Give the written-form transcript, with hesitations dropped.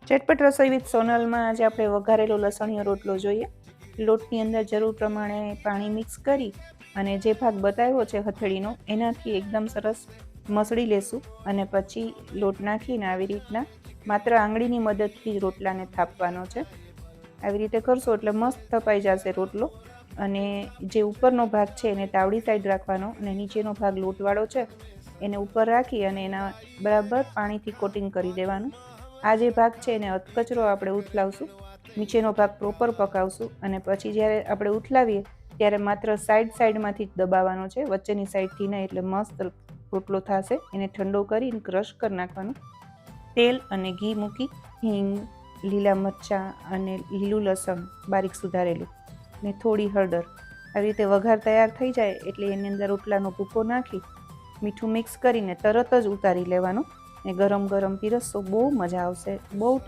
ચટપટ રસોઈ વિથ સોનલમાં આજે આપણે વઘારેલો લસણીયો રોટલો જોઈએ. લોટની અંદર જરૂર પ્રમાણે પાણી મિક્સ કરી અને જે ભાગ બતાવ્યો છે હથેળીનો એનાથી એકદમ સરસ મસળી લેશું અને પછી લોટ નાખીને આવી રીતના માત્ર આંગળીની મદદથી રોટલાને થાપવાનો છે. આવી રીતે કરશો એટલે મસ્ત થપાઈ જશે રોટલો. અને જે ઉપરનો ભાગ છે એને તાવડી સાઈડ રાખવાનો અને નીચેનો ભાગ લોટવાળો છે એને ઉપર રાખી અને એના બરાબર પાણીથી કોટિંગ કરી દેવાનું. આ જે ભાગ છે એને અધકચરો આપણે ઉથલાવશું, નીચેનો ભાગ પ્રોપર પકાવશું અને પછી જ્યારે આપણે ઉથલાવીએ ત્યારે માત્ર સાઈડમાંથી જ દબાવવાનો છે, વચ્ચેની સાઈડથી નહીં, એટલે મસ્ત રોટલો થશે. એને ઠંડો કરીને ક્રશ કરી નાખવાનો. તેલ અને ઘી મૂકી હિંગ, લીલા મરચાં અને લીલું લસણ બારીક સુધારેલું ને થોડી હળદર, આવી રીતે વઘાર તૈયાર થઈ જાય એટલે એની અંદર રોટલાનો ભૂકો નાખી મીઠું મિક્સ કરીને તરત જ ઉતારી લેવાનું ને ગરમ ગરમ પીરસશો, બહુ મજા આવશે, બહુ ટેસ્ટ